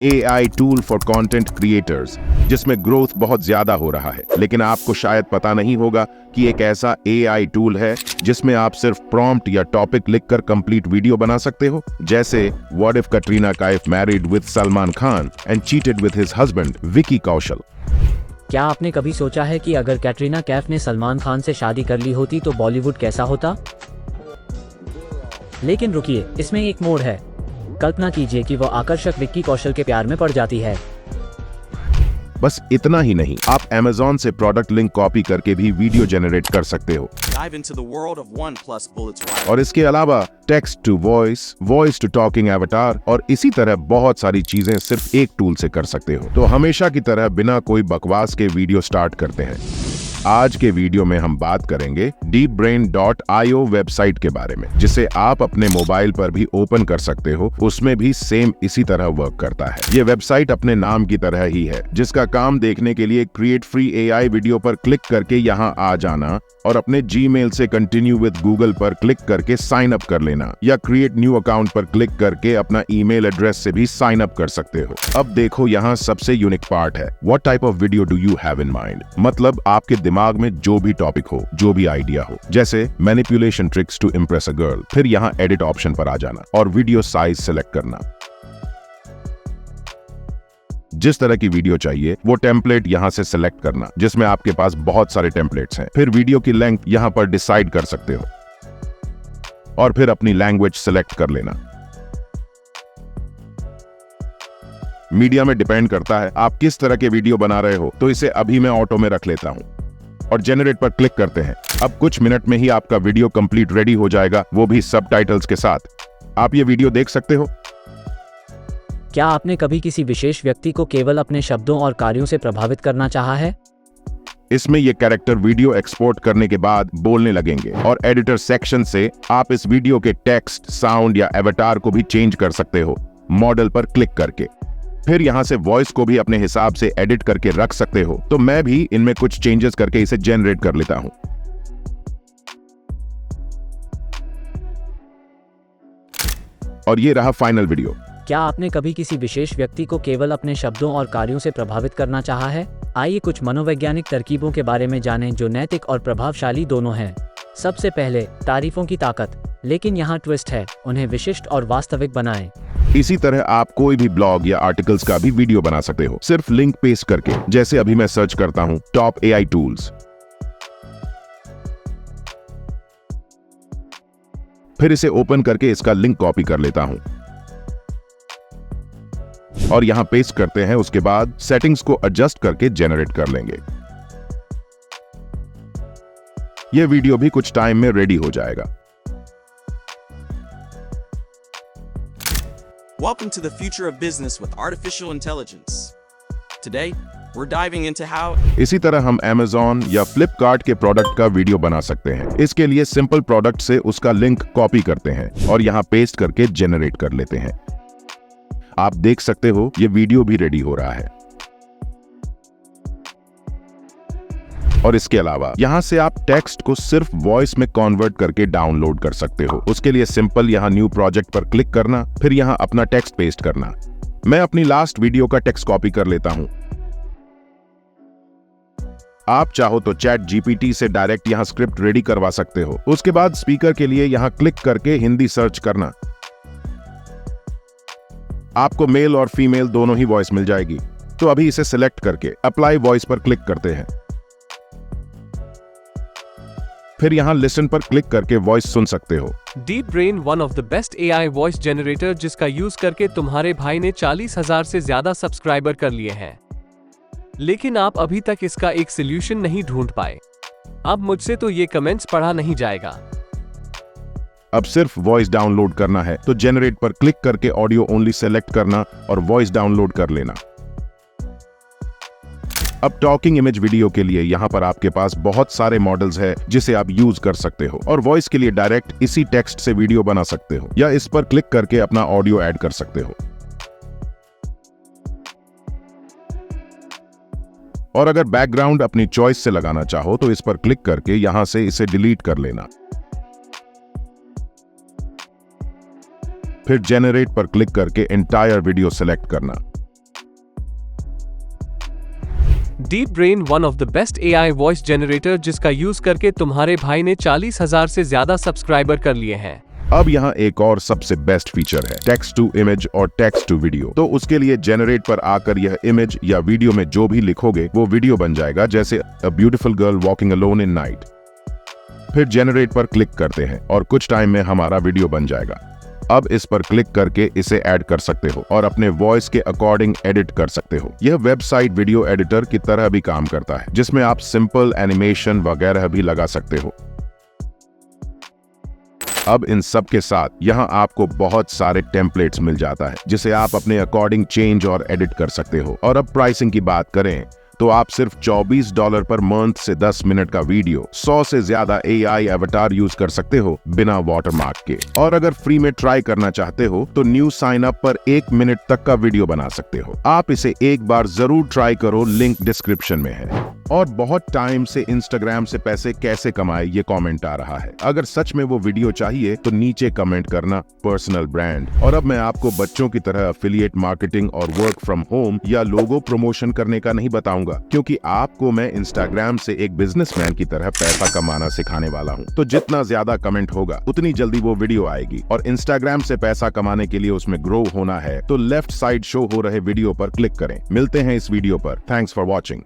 AI tool for content creators, जिसमें growth बहुत ज्यादा हो रहा है। लेकिन आपको शायद पता नहीं होगा कि एक ऐसा AI टूल है जिसमें आप सिर्फ प्रॉम्प्ट या टॉपिक लिखकर कंप्लीट वीडियो बना सकते हो। जैसे what if Katrina Kaif married with Salman Khan and cheated with his husband Vicky Kaushal. क्या आपने कभी सोचा है कि अगर कैटरीना कैफ ने सलमान खान से शादी कर ली होती तो बॉलीवुड कैसा होता? लेकिन रुकिए, इसमें एक मोड़ है। कल्पना कीजिए कि वो आकर्षक विक्की कौशल के प्यार में पड़ जाती है। बस इतना ही नहीं, आप Amazon से प्रोडक्ट लिंक कॉपी करके भी वीडियो जनरेट कर सकते हो। Dive into the world of OnePlus Bullets Wire. और इसके अलावा text to voice, voice to talking avatar और इसी तरह बहुत सारी चीजें सिर्फ एक टूल से कर सकते हो। तो हमेशा की तरह बिना कोई बकवास के वीडियो स्टार्ट करते हैं। आज के वीडियो में हम बात करेंगे deepbrain.io वेबसाइट के बारे में, जिसे आप अपने मोबाइल पर भी ओपन कर सकते हो। उसमें भी सेम इसी तरह वर्क करता है। ये वेबसाइट अपने नाम की तरह ही है, जिसका काम देखने के लिए क्रिएट फ्री AI वीडियो पर क्लिक करके यहाँ आ जाना और अपने Gmail से कंटिन्यू विद गूगल पर क्लिक करके साइन अप कर लेना, या क्रिएट न्यू अकाउंट पर क्लिक करके अपना ईमेल एड्रेस से भी साइन अप कर सकते हो। अब देखो, यहाँ सबसे यूनिक पार्ट है, what type of video do you have in mind. मतलब आपके दिमाग में जो भी टॉपिक हो, जो भी आइडिया हो, जैसे manipulation tricks to impress a girl. फिर यहाँ एडिट ऑप्शन पर आ जाना और वीडियो साइज सेलेक्ट करना। जिस तरह की वीडियो चाहिए वो टेम्पलेट यहां से सिलेक्ट करना, जिसमें आपके पास बहुत सारे टेम्पलेट्स हैं। फिर वीडियो की लेंथ यहां पर डिसाइड कर सकते हो और फिर अपनी लैंग्वेज सिलेक्ट कर लेना। मीडिया में डिपेंड करता है आप किस तरह के वीडियो बना रहे हो, तो इसे अभी मैं ऑटो में रख लेता हूं और जनरेट पर क्लिक करते हैं। अब कुछ मिनट में ही आपका वीडियो कंप्लीट रेडी हो जाएगा, वो भी सबटाइटल्स के साथ। आप ये वीडियो देख सकते हो। क्या आपने कभी किसी विशेष व्यक्ति को केवल अपने शब्दों और कार्यों से प्रभावित करना चाहा है? इसमें ये कैरेक्टर वीडियो एक्सपोर्ट करने के बाद बोलने लगेंगे और एडिटर सेक्शन से आप इस वीडियो के टेक्स्ट, साउंड या एवटार को भी चेंज कर सकते हो मॉडल पर क्लिक करके। फिर यहां से वॉइस को भी अपने हिसाब से एडिट करके रख सकते हो। तो मैं भी इनमें कुछ चेंजेस करके इसे जनरेट कर लेता हूं। और ये रहा फाइनल वीडियो। क्या आपने कभी किसी विशेष व्यक्ति को केवल अपने शब्दों और कार्यों से प्रभावित करना चाहा है? आइए कुछ मनोवैज्ञानिक तरकीबों के बारे में जानें जो नैतिक और प्रभावशाली दोनों हैं। सबसे पहले, तारीफों की ताकत। लेकिन यहाँ ट्विस्ट है, उन्हें विशिष्ट और वास्तविक बनाएं। इसी तरह आप कोई भी ब्लॉग या आर्टिकल्स का भी वीडियो बना सकते हो, सिर्फ लिंक पेस्ट करके। जैसे अभी मैं सर्च करता हूं टॉप AI टूल्स, फिर इसे ओपन करके इसका लिंक कॉपी कर लेता हूं और यहां पेस्ट करते हैं। उसके बाद सेटिंग्स को एडजस्ट करके जनरेट कर लेंगे। यह वीडियो भी कुछ टाइम में रेडी हो जाएगा। Welcome to the future of business with artificial intelligence. Today, we're diving into how इसी तरह हम Amazon या Flipkart के प्रोडक्ट का वीडियो बना सकते हैं। इसके लिए सिंपल प्रोडक्ट से उसका लिंक कॉपी करते हैं और यहां पेस्ट करके जनरेट कर लेते हैं। आप देख सकते हो ये वीडियो भी रेडी हो रहा है। और इसके अलावा यहां से आप टेक्स्ट को सिर्फ वॉइस में कन्वर्ट करके डाउनलोड कर सकते हो। उसके लिए सिंपल यहां न्यू प्रोजेक्ट पर क्लिक करना, फिर यहां अपना टेक्स्ट पेस्ट करना। मैं अपनी लास्ट वीडियो का टेक्स्ट कॉपी कर लेता हूं। आप चाहो तो चैट GPT से डायरेक्ट यहां स्क्रिप्ट रेडी करवा सकते हो। उसके बाद स्पीकर के लिए यहां क्लिक करके हिंदी सर्च करना। आपको मेल और फीमेल दोनों ही वॉइस मिल जाएगी। तो अभी इसे सिलेक्ट करके अप्लाई वॉइस पर क्लिक करते हैं। फिर यहां लिसन पर क्लिक करके वॉइस सुन सकते हो। DeepBrain one of the best AI voice generator, जिसका यूज करके तुम्हारे भाई ने 40,000 से ज्यादा सब्सक्राइबर कर लिए हैं। लेकिन आप अभी तक इसका एक सोल्यूशन नहीं ढूंढ पाए। अब मुझसे तो ये कमेंट्स पढ़ा नहीं जाएगा। अब सिर्फ वॉइस डाउनलोड करना है, तो जनरेट पर क्लिक करके ऑडियो ओनली सेलेक्ट करना और वॉइस डाउनलोड कर लेना। अब टॉकिंग इमेज वीडियो के लिए यहाँ पर आपके पास बहुत सारे मॉडल्स हैं जिसे आप यूज कर सकते हो। और वॉइस के लिए डायरेक्ट इसी टेक्स्ट से वीडियो बना सकते हो या इस पर क्लिक करके अपना ऑडियो ऐड कर सकते हो। और अगर बैकग्राउंड अपनी चॉइस से लगाना चाहो तो इस पर क्लिक करके यहां से इसे डिलीट कर लेना। फिर जेनरेट पर क्लिक करके एंटायर वीडियो सेलेक्ट करना। Deep brain one of the best AI voice generator जिसका यूज करके तुम्हारे भाई ने 40,000 से ज्यादा सब्सक्राइबर कर लिए हैं। अब यहाँ एक और सबसे बेस्ट फीचर है टेक्स्ट टू इमेज और टेक्स्ट टू वीडियो। तो उसके लिए जेनरेट पर आकर यह इमेज या वीडियो में जो भी लिखोगे वो वीडियो बन जाएगा, जैसे a beautiful girl walking alone in night. फिर जेनरेट पर क्लिक करते हैं और कुछ टाइम में हमारा वीडियो बन जाएगा। अब इस पर क्लिक करके इसे ऐड कर सकते हो और अपने वॉइस के अकॉर्डिंग एडिट कर सकते हो। यह वेबसाइट वीडियो एडिटर की तरह भी काम करता है, जिसमें आप सिंपल एनिमेशन वगैरह भी लगा सकते हो। अब इन सब के साथ यहाँ आपको बहुत सारे टेम्पलेट्स मिल जाता है, जिसे आप अपने अकॉर्डिंग चेंज और एडिट कर सकते हो। और अब प्राइसिंग की बात करें तो आप सिर्फ $24 पर मंथ से 10 मिनट का वीडियो 100 से ज्यादा AI एवटार यूज कर सकते हो बिना वाटरमार्क के। और अगर फ्री में ट्राई करना चाहते हो तो न्यू साइन अप पर 1 मिनट तक का वीडियो बना सकते हो। आप इसे एक बार जरूर ट्राई करो, लिंक डिस्क्रिप्शन में है। और बहुत टाइम से इंस्टाग्राम से पैसे कैसे कमाए ये कमेंट आ रहा है। अगर सच में वो वीडियो चाहिए तो नीचे कमेंट करना पर्सनल ब्रांड। और अब मैं आपको बच्चों की तरह एफिलिएट मार्केटिंग और वर्क फ्रॉम होम या लोगो प्रमोशन करने का नहीं बताऊंगा, क्योंकि आपको मैं इंस्टाग्राम से एक बिजनेसमैन की तरह पैसा कमाना सिखाने वाला हूं। तो जितना ज्यादा कमेंट होगा उतनी जल्दी वो वीडियो आएगी। और इंस्टाग्राम से पैसा कमाने के लिए उसमें ग्रो होना है तो लेफ्ट साइड शो हो रहे वीडियो पर क्लिक करें। मिलते हैं इस वीडियो पर। Thanks for watching.